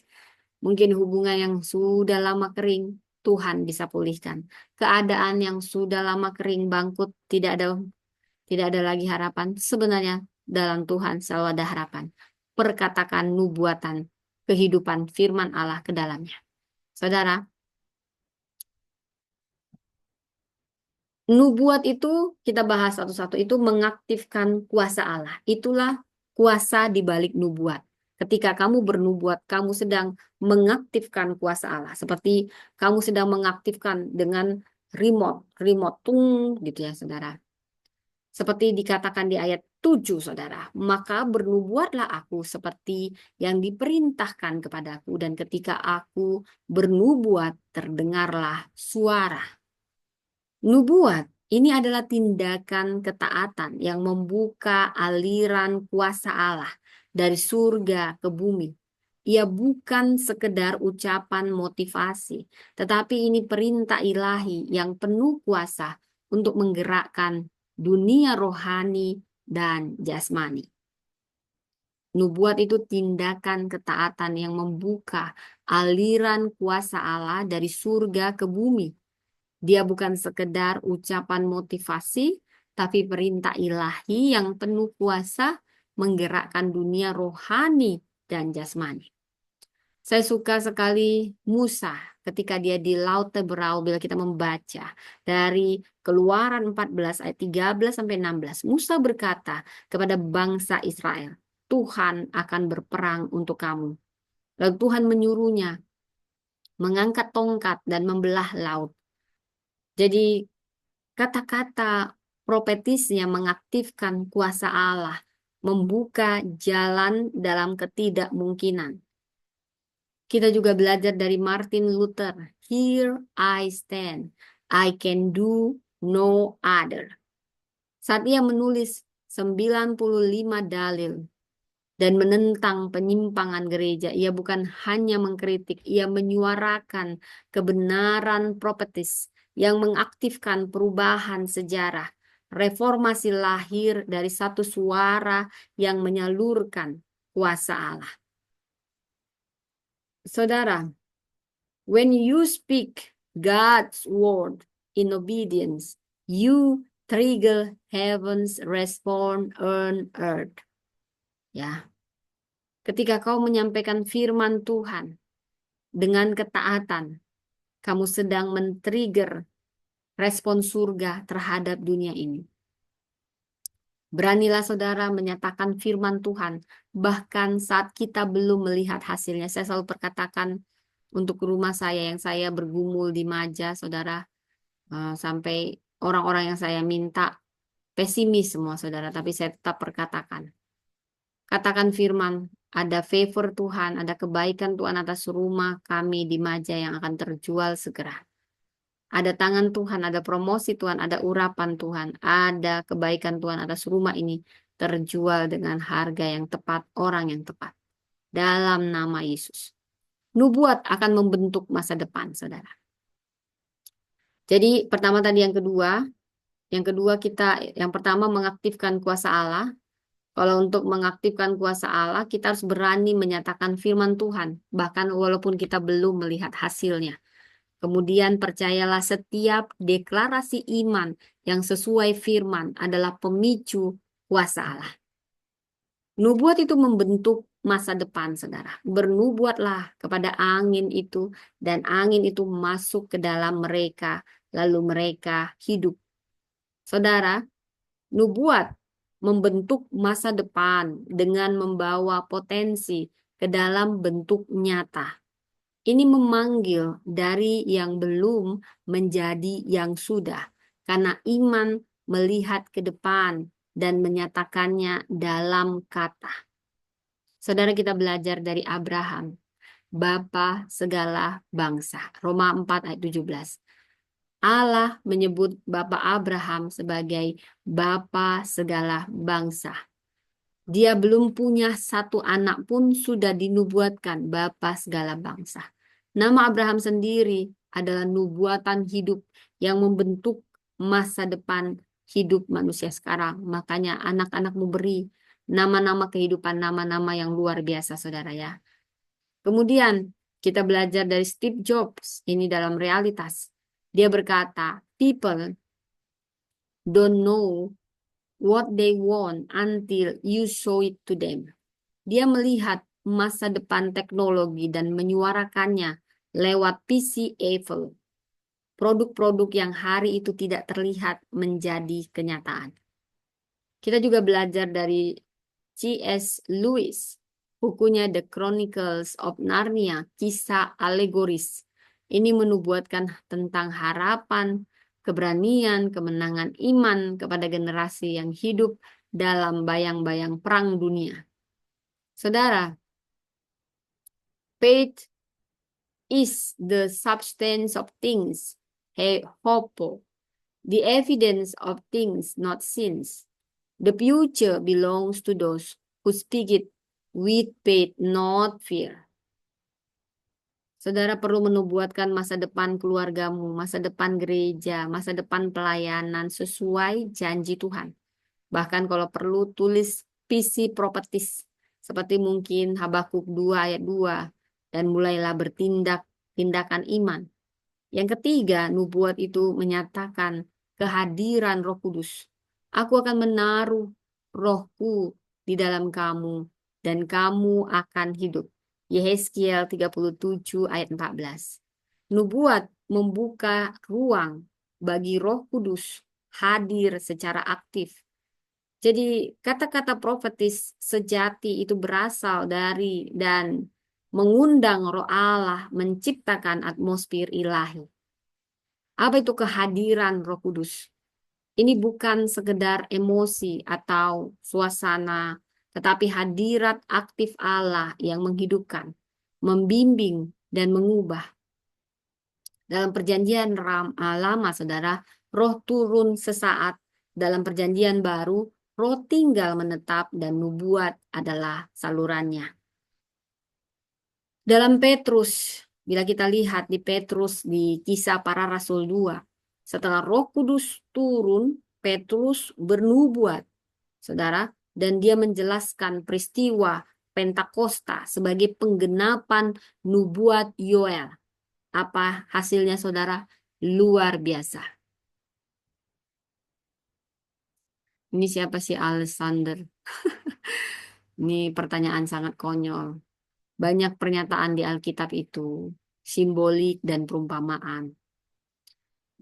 Mungkin hubungan yang sudah lama kering, Tuhan bisa pulihkan. Keadaan yang sudah lama kering, bangkrut, tidak ada lagi harapan. Sebenarnya dalam Tuhan selalu ada harapan. Perkatakan nubuatan, kehidupan firman Allah ke dalamnya. Saudara, nubuat itu kita bahas satu-satu, itu mengaktifkan kuasa Allah. Itulah kuasa di balik nubuat. Ketika kamu bernubuat, kamu sedang mengaktifkan kuasa Allah. Seperti kamu sedang mengaktifkan dengan remote tung gitu ya, saudara. Seperti dikatakan di ayat 7, saudara. Maka bernubuatlah aku seperti yang diperintahkan kepadaku. Dan ketika aku bernubuat, terdengarlah suara. Nubuat ini adalah tindakan ketaatan yang membuka aliran kuasa Allah dari surga ke bumi. Ia bukan sekedar ucapan motivasi, tetapi ini perintah ilahi yang penuh kuasa untuk menggerakkan dunia rohani dan jasmani. Nubuat itu tindakan ketaatan yang membuka aliran kuasa Allah dari surga ke bumi. Dia bukan sekedar ucapan motivasi, tapi perintah ilahi yang penuh kuasa menggerakkan dunia rohani dan jasmani. Saya suka sekali Musa ketika dia di Laut Teberau bila kita membaca dari Keluaran 14 ayat 13 sampai 16. Musa berkata kepada bangsa Israel, Tuhan akan berperang untuk kamu. Lalu Tuhan menyuruhnya mengangkat tongkat dan membelah laut. Jadi kata-kata profetisnya mengaktifkan kuasa Allah, membuka jalan dalam ketidakmungkinan. Kita juga belajar dari Martin Luther. Here I stand, I can do no other. Saat ia menulis 95 dalil dan menentang penyimpangan gereja, ia bukan hanya mengkritik, ia menyuarakan kebenaran profetis yang mengaktifkan perubahan sejarah. Reformasi lahir dari satu suara yang menyalurkan kuasa Allah. Saudara, when you speak God's word in obedience, you trigger heaven's response on earth. Ya. Ketika kau menyampaikan firman Tuhan dengan ketaatan, kamu sedang men-trigger respon surga terhadap dunia ini. Beranilah saudara menyatakan firman Tuhan, bahkan saat kita belum melihat hasilnya. Saya selalu perkatakan untuk rumah saya yang saya bergumul di Maja, saudara, sampai orang-orang yang saya minta pesimis semua, saudara, tapi saya tetap perkatakan. Katakan firman, ada favor Tuhan, ada kebaikan Tuhan atas rumah kami di Maja yang akan terjual segera. Ada tangan Tuhan, ada promosi Tuhan, ada urapan Tuhan, ada kebaikan Tuhan atas rumah ini terjual dengan harga yang tepat, orang yang tepat. Dalam nama Yesus. Nubuat akan membentuk masa depan, saudara. Jadi pertama tadi yang kedua kita, yang pertama mengaktifkan kuasa Allah, Kalau untuk mengaktifkan kuasa Allah, kita harus berani menyatakan firman Tuhan, bahkan walaupun kita belum melihat hasilnya. Kemudian percayalah setiap deklarasi iman yang sesuai firman adalah pemicu kuasa Allah. Nubuat itu membentuk masa depan, saudara. Bernubuatlah kepada angin itu, dan angin itu masuk ke dalam mereka, lalu mereka hidup. Saudara, nubuat membentuk masa depan dengan membawa potensi ke dalam bentuk nyata. Ini memanggil dari yang belum menjadi yang sudah, karena iman melihat ke depan dan menyatakannya dalam kata. Saudara, kita belajar dari Abraham, Bapa segala bangsa. Roma 4 ayat 17. Allah menyebut Bapa Abraham sebagai Bapa segala bangsa. Dia belum punya satu anak pun sudah dinubuatkan Bapa segala bangsa. Nama Abraham sendiri adalah nubuatan hidup yang membentuk masa depan hidup manusia sekarang. Makanya anak-anakmu beri nama-nama kehidupan, nama-nama yang luar biasa, saudara ya. Kemudian kita belajar dari Steve Jobs ini dalam realitas. Dia berkata, people don't know what they want until you show it to them. Dia melihat masa depan teknologi dan menyuarakannya lewat PC Apple. Produk-produk yang hari itu tidak terlihat menjadi kenyataan. Kita juga belajar dari C.S. Lewis, bukunya The Chronicles of Narnia, kisah alegoris. Ini menubuatkan tentang harapan, keberanian, kemenangan iman kepada generasi yang hidup dalam bayang-bayang perang dunia. Saudara, faith is the substance of things, hope, the evidence of things not seen. The future belongs to those who speak it with faith, not fear. Saudara perlu menubuatkan masa depan keluargamu, masa depan gereja, masa depan pelayanan sesuai janji Tuhan. Bahkan kalau perlu tulis visi prophetis, seperti mungkin Habakuk 2 ayat 2, dan mulailah tindakan iman. Yang ketiga, nubuat itu menyatakan kehadiran Roh Kudus. Aku akan menaruh rohku di dalam kamu dan kamu akan hidup. Yehezkiel 37 ayat 14. Nubuat membuka ruang bagi Roh Kudus hadir secara aktif. Jadi kata-kata profetis sejati itu berasal dari dan mengundang Roh Allah menciptakan atmosfer ilahi. Apa itu kehadiran Roh Kudus? Ini bukan sekedar emosi atau suasana, tetapi hadirat aktif Allah yang menghidupkan, membimbing, dan mengubah. Dalam perjanjian lama, saudara, roh turun sesaat. Dalam perjanjian baru, roh tinggal menetap dan nubuat adalah salurannya. Dalam Petrus, bila kita lihat di Petrus di Kisah Para Rasul 2, setelah Roh Kudus turun, Petrus bernubuat, saudara, dan dia menjelaskan peristiwa Pentakosta sebagai penggenapan nubuat Yoel. Apa hasilnya, saudara? Luar biasa. Ini siapa sih Alexander? Ini pertanyaan sangat konyol. Banyak pernyataan di Alkitab itu simbolik dan perumpamaan.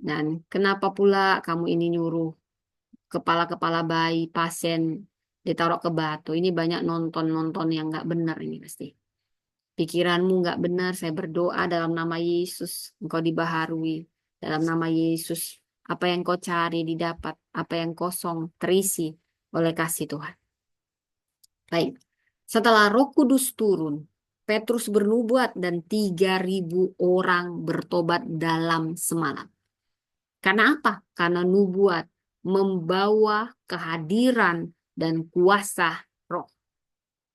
Dan kenapa pula kamu ini nyuruh kepala-kepala bayi, pasien ditaruh ke batu? Ini banyak nonton-nonton yang nggak benar ini pasti. Pikiranmu nggak benar, saya berdoa dalam nama Yesus, engkau dibaharui. Dalam nama Yesus, apa yang kau cari didapat, apa yang kosong terisi oleh kasih Tuhan. Baik, setelah Roh Kudus turun, Petrus bernubuat dan 3.000 orang bertobat dalam semalam. Karena apa? Karena nubuat membawa kehadiran dan kuasa roh.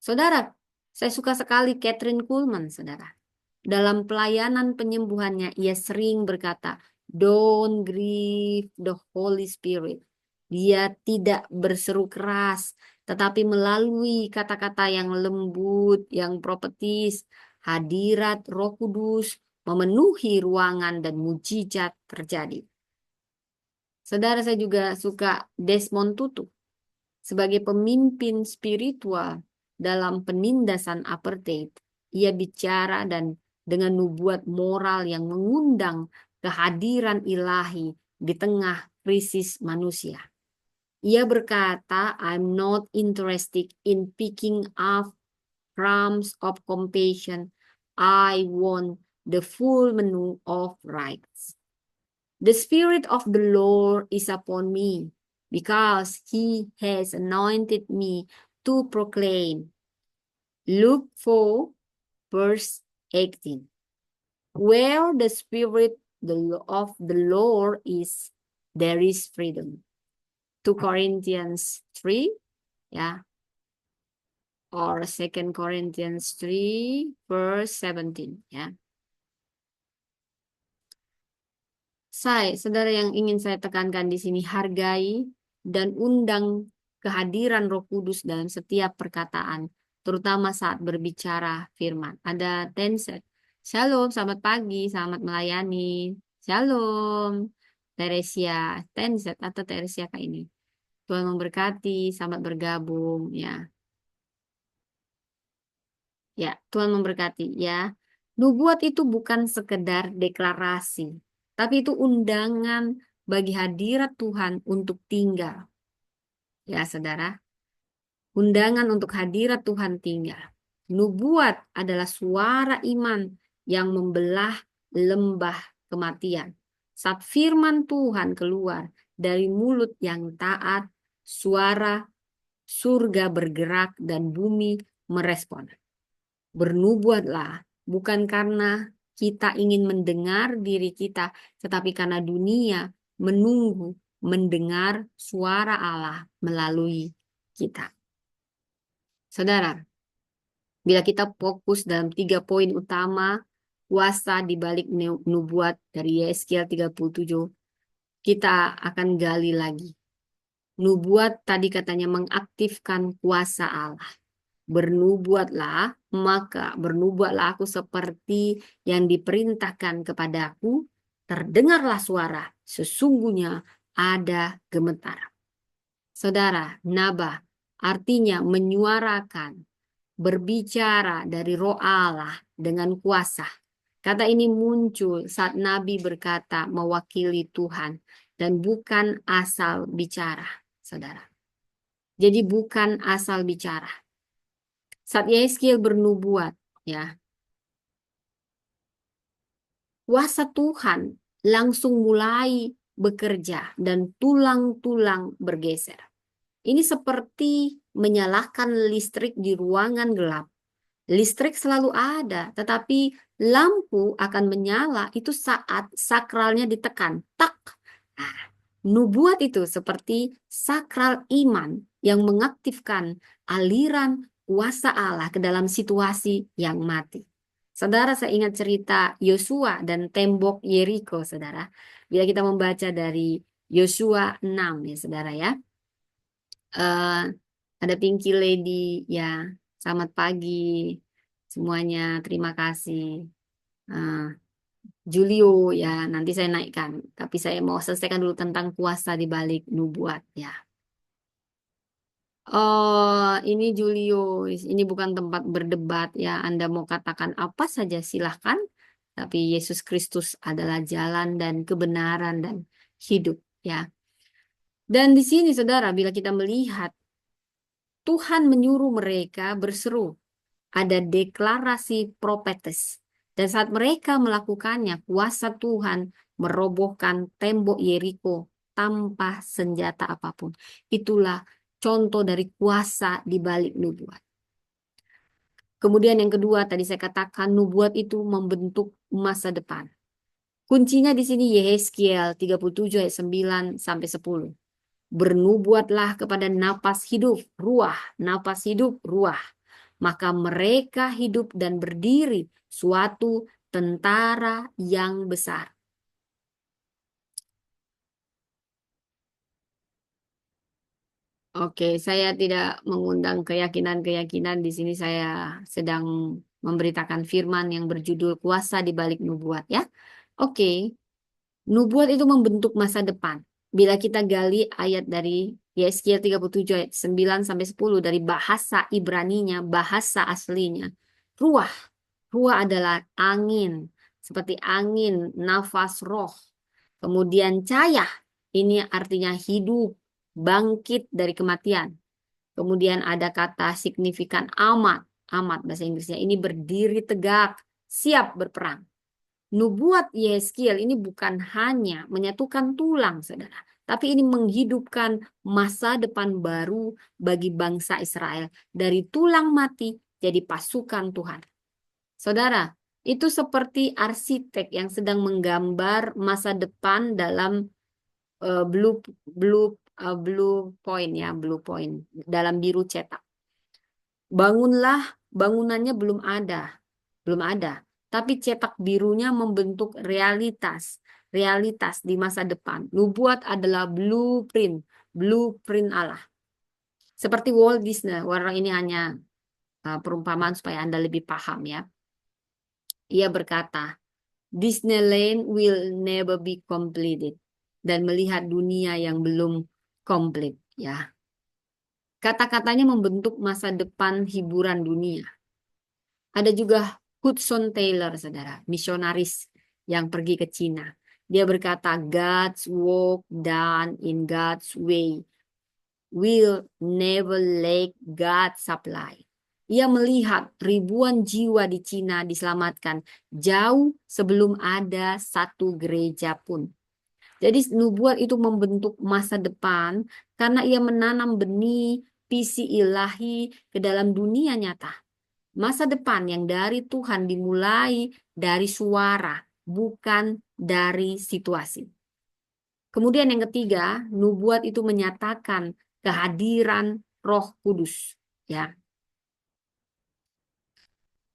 Saudara, saya suka sekali Catherine Kuhlman, saudara. Dalam pelayanan penyembuhannya, ia sering berkata, "Don't grieve the Holy Spirit." Dia tidak berseru keras, tetapi melalui kata-kata yang lembut, yang profetis, hadirat Roh Kudus memenuhi ruangan dan mujizat terjadi. Saudara, saya juga suka Desmond Tutu sebagai pemimpin spiritual dalam penindasan apartheid. Ia bicara dan dengan nubuat moral yang mengundang kehadiran ilahi di tengah krisis manusia. Ia berkata, I'm not interested in picking up crumbs of compassion. I want the full menu of rights. The Spirit of the Lord is upon me, because he has anointed me to proclaim. Luke 4, verse 18. Where the Spirit of the Lord is, there is freedom. 2 Corinthians 3, ya, or 2 Corinthians 3, verse 17, ya. Saudara, yang ingin saya tekankan di sini, hargai dan undang kehadiran Roh Kudus dalam setiap perkataan, terutama saat berbicara firman. Ada Tenset. Shalom, selamat pagi, selamat melayani. Shalom, Teresia, Tenset atau Teresia kayak ini. Tuhan memberkati, selamat bergabung, ya. Ya, Tuhan memberkati, ya. Nubuat itu bukan sekedar deklarasi, tapi itu undangan bagi hadirat Tuhan untuk tinggal. Ya, saudara. Undangan untuk hadirat Tuhan tinggal. Nubuat adalah suara iman yang membelah lembah kematian. Saat firman Tuhan keluar dari mulut yang taat, suara surga bergerak dan bumi merespon. Bernubuatlah bukan karena kita ingin mendengar diri kita, tetapi karena dunia menunggu mendengar suara Allah melalui kita. Saudara, bila kita fokus dalam 3 poin utama kuasa di balik nubuat dari Yeskiel 37, kita akan gali lagi. Nubuat tadi katanya mengaktifkan kuasa Allah. Bernubuatlah, maka bernubuatlah aku seperti yang diperintahkan kepadaku, terdengarlah suara, sesungguhnya ada gemetar. Saudara, nabah artinya menyuarakan, berbicara dari Roh Allah dengan kuasa. Kata ini muncul saat Nabi berkata mewakili Tuhan dan bukan asal bicara, saudara. Jadi bukan asal bicara. Saat Yeskiel bernubuat, ya, kuasa Tuhan langsung mulai bekerja dan tulang-tulang bergeser. Ini seperti menyalakan listrik di ruangan gelap. Listrik selalu ada, tetapi lampu akan menyala itu saat sakralnya ditekan. Tak. Nah, nubuat itu seperti sakral iman yang mengaktifkan aliran kuasa Allah ke dalam situasi yang mati. Saudara, saya ingat cerita Yosua dan tembok Yeriko, saudara. Bila kita membaca dari Yosua 6, ya, saudara, ya. Ada Pinky Lady, ya. Selamat pagi semuanya, terima kasih. Julio, ya, nanti saya naikkan. Tapi saya mau selesaikan dulu tentang kuasa di balik nubuat, ya. Oh, ini Julio, ini bukan tempat berdebat, ya. Anda mau katakan apa saja silahkan. Tapi Yesus Kristus adalah jalan dan kebenaran dan hidup, ya. Dan di sini, saudara, bila kita melihat Tuhan menyuruh mereka berseru, ada deklarasi profetis. Dan saat mereka melakukannya, kuasa Tuhan merobohkan tembok Yeriko tanpa senjata apapun. Itulah contoh dari kuasa di balik nubuat. Kemudian yang kedua, tadi saya katakan nubuat itu membentuk masa depan. Kuncinya di sini Yehezkiel 37 ayat 9 sampai 10. Bernubuatlah kepada napas hidup, ruah. Maka mereka hidup dan berdiri suatu tentara yang besar. Oke, saya tidak mengundang keyakinan-keyakinan di sini. Saya sedang memberitakan firman yang berjudul kuasa di balik nubuat ya. Oke, nubuat itu membentuk masa depan. Bila kita gali ayat dari Yeskiel 37 ayat 9 sampai 10 dari bahasa Ibraninya, bahasa aslinya. Ruah, ruah adalah angin, seperti angin, nafas roh. Kemudian cahaya, ini artinya hidup, bangkit dari kematian. Kemudian ada kata signifikan amat, amat bahasa Inggrisnya. Ini berdiri tegak, siap berperang. Nubuat Yeskiel ini bukan hanya menyatukan tulang, saudara, tapi ini menghidupkan masa depan baru bagi bangsa Israel. Dari tulang mati jadi pasukan Tuhan. Saudara, itu seperti arsitek yang sedang menggambar masa depan dalam blue blue blue point ya, blue point dalam biru cetak. Bangunlah, bangunannya belum ada. Tapi cetak birunya membentuk realitas, realitas di masa depan. Nubuat adalah blueprint, blueprint Allah. Seperti Walt Disney, orang ini hanya perumpamaan supaya Anda lebih paham ya. Ia berkata, Disneyland will never be completed. Dan melihat dunia yang belum komplit ya. Kata-katanya membentuk masa depan hiburan dunia. Ada juga Hudson Taylor, saudara, misionaris yang pergi ke Cina. Dia berkata, God's work done in God's way will never lack God's supply. Ia melihat ribuan jiwa di Cina diselamatkan jauh sebelum ada satu gereja pun. Jadi nubuat itu membentuk masa depan karena ia menanam benih visi ilahi ke dalam dunia nyata. Masa depan yang dari Tuhan dimulai dari suara, bukan dari situasi. Kemudian yang ketiga, nubuat itu menyatakan kehadiran Roh Kudus, ya.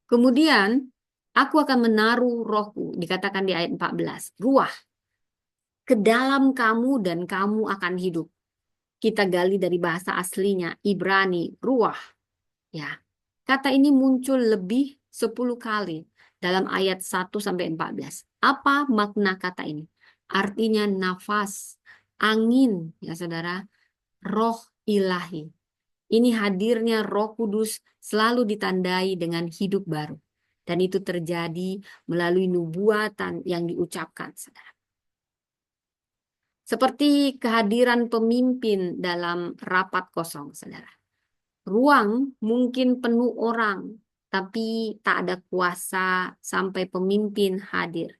Kemudian aku akan menaruh rohku, dikatakan di ayat 14, ruah ke dalam kamu dan kamu akan hidup. Kita gali dari bahasa aslinya Ibrani, ruah, ya. Kata ini muncul lebih 10 kali dalam ayat 1 sampai 14. Apa makna kata ini? Artinya nafas, angin, ya saudara, roh ilahi. Ini hadirnya Roh Kudus selalu ditandai dengan hidup baru. Dan itu terjadi melalui nubuatan yang diucapkan, saudara. Seperti kehadiran pemimpin dalam rapat kosong, saudara. Ruang mungkin penuh orang, tapi tak ada kuasa sampai pemimpin hadir.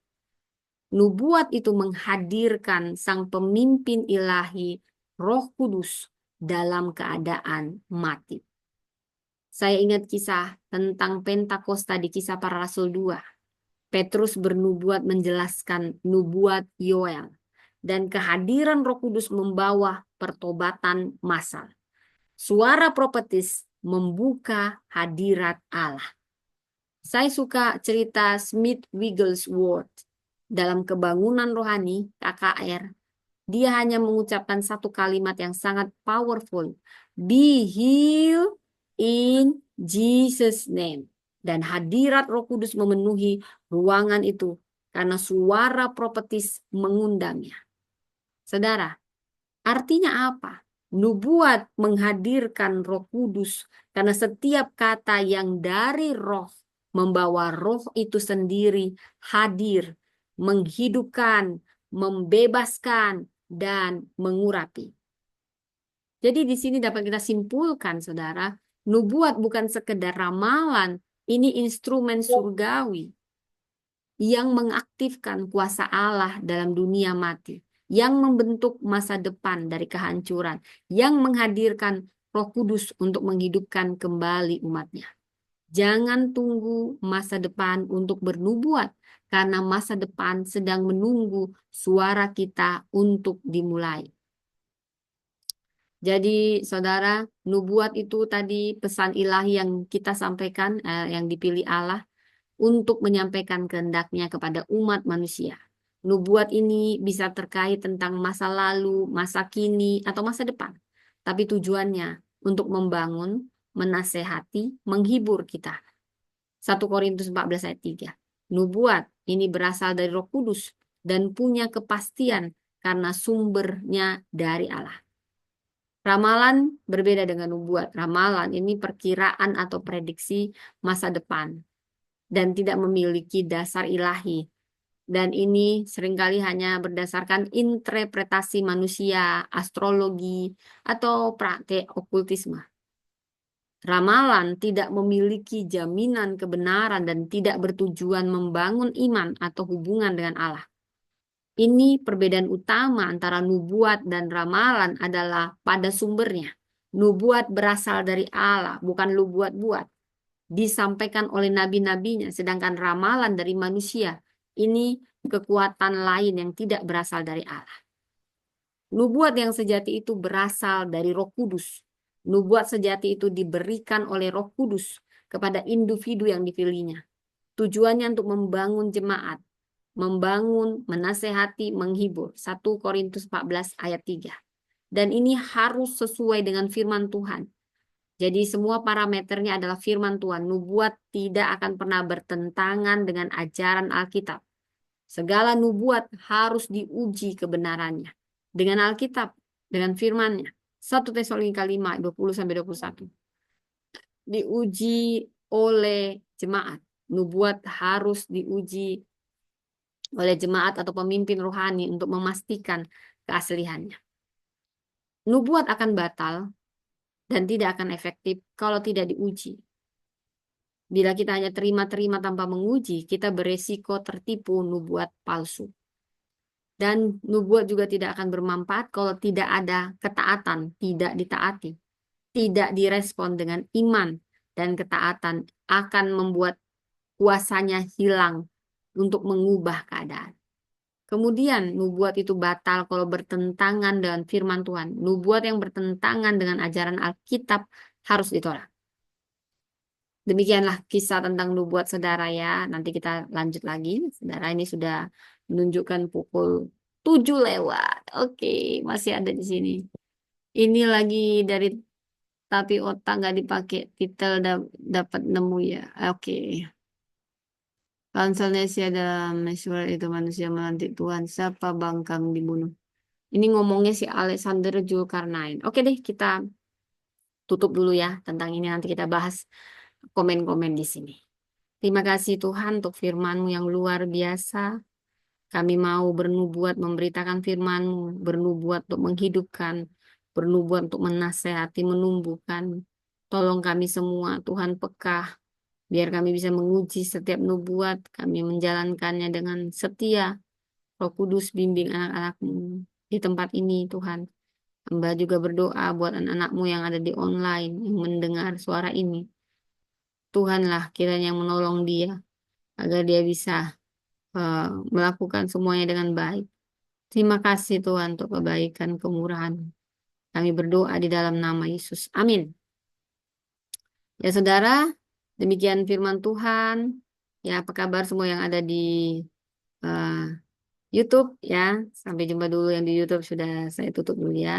Nubuat itu menghadirkan sang pemimpin ilahi, Roh Kudus, dalam keadaan mati. Saya ingat kisah tentang Pentakosta di Kisah Para Rasul 2. Petrus bernubuat menjelaskan nubuat Yoel. Dan kehadiran Roh Kudus membawa pertobatan massal. Suara profetis membuka hadirat Allah. Saya suka cerita Smith Wigglesworth dalam Kebangunan Rohani KKR. Dia hanya mengucapkan satu kalimat yang sangat powerful. Be healed in Jesus' name. Dan hadirat Roh Kudus memenuhi ruangan itu karena suara profetis mengundangnya. Saudara, artinya apa? Nubuat menghadirkan Roh Kudus karena setiap kata yang dari Roh membawa Roh itu sendiri hadir, menghidupkan, membebaskan, dan mengurapi. Jadi di sini dapat kita simpulkan, saudara, nubuat bukan sekedar ramalan, ini instrumen surgawi yang mengaktifkan kuasa Allah dalam dunia mati, yang membentuk masa depan dari kehancuran, yang menghadirkan Roh Kudus untuk menghidupkan kembali umatnya. Jangan tunggu masa depan untuk bernubuat, karena masa depan sedang menunggu suara kita untuk dimulai. Jadi saudara, nubuat itu tadi pesan ilahi yang kita sampaikan, yang dipilih Allah untuk menyampaikan kehendaknya kepada umat manusia. Nubuat ini bisa terkait tentang masa lalu, masa kini, atau masa depan. tapi tujuannya untuk membangun, menasehati, menghibur kita. 1 Korintus 14 ayat 3. Nubuat ini berasal dari Roh Kudus dan punya kepastian karena sumbernya dari Allah. Ramalan berbeda dengan nubuat. Ramalan ini perkiraan atau prediksi masa depan dan tidak memiliki dasar ilahi. Dan ini seringkali hanya berdasarkan interpretasi manusia, astrologi, atau praktek okultisme. Ramalan tidak memiliki jaminan kebenaran dan tidak bertujuan membangun iman atau hubungan dengan Allah. Ini perbedaan utama antara nubuat dan ramalan adalah pada sumbernya. Nubuat berasal dari Allah, bukan lu buat-buat. Disampaikan oleh nabi-nabinya, sedangkan ramalan dari manusia. Ini kekuatan lain yang tidak berasal dari Allah. Nubuat yang sejati itu berasal dari Roh Kudus. Nubuat sejati itu diberikan oleh Roh Kudus kepada individu yang dipilihnya. Tujuannya untuk membangun jemaat, membangun, menasehati, menghibur. 1 Korintus 14 ayat 3. Dan ini harus sesuai dengan firman Tuhan. Jadi semua parameternya adalah firman Tuhan. Nubuat tidak akan pernah bertentangan dengan ajaran Alkitab. Segala nubuat harus diuji kebenarannya dengan Alkitab, dengan firman-Nya. 1 Tesalonika 5, 20-21. Diuji oleh jemaat. Nubuat harus diuji oleh jemaat atau pemimpin rohani untuk memastikan keasliannya. Nubuat akan batal dan tidak akan efektif kalau tidak diuji. Bila kita hanya terima-terima tanpa menguji, kita beresiko tertipu nubuat palsu. Dan nubuat juga tidak akan bermanfaat kalau tidak ada ketaatan, tidak ditaati, tidak direspon dengan iman dan ketaatan akan membuat kuasanya hilang untuk mengubah keadaan. Kemudian nubuat itu batal kalau bertentangan dengan firman Tuhan. Nubuat yang bertentangan dengan ajaran Alkitab harus ditolak. Demikianlah kisah tentang nubuat saudara ya. Nanti kita lanjut lagi. Saudara ini sudah menunjukkan pukul 7 lewat. Oke, masih ada di sini. Ini lagi dari tapi otak nggak dipakai. Titel dapat nemu ya. Oke. Panselnya dalam Meshwar itu manusia melantik Tuhan. Siapa bangkang dibunuh? Ini ngomongnya si Alexander Zulkarnain. Oke deh, kita tutup dulu ya tentang ini. Nanti kita bahas komen-komen di sini. Terima kasih Tuhan untuk firman-Mu yang luar biasa. Kami mau bernubuat memberitakan firman-Mu, bernubuat untuk menghidupkan, bernubuat untuk menasehati, menumbuhkan. Tolong kami semua, Tuhan peka, biar kami bisa menguji setiap nubuat, kami menjalankannya dengan setia. Roh Kudus bimbing anak-anak-Mu di tempat ini, Tuhan. Hamba juga berdoa buat anak-anak-Mu yang ada di online, yang mendengar suara ini. Tuhanlah kiranya yang menolong dia, agar dia bisa melakukan semuanya dengan baik. Terima kasih Tuhan untuk kebaikan, kemurahan. Kami berdoa di dalam nama Yesus. Amin. Ya saudara, demikian firman Tuhan. Ya, apa kabar semua yang ada di YouTube ya. Sampai jumpa dulu yang di YouTube, sudah saya tutup dulu ya.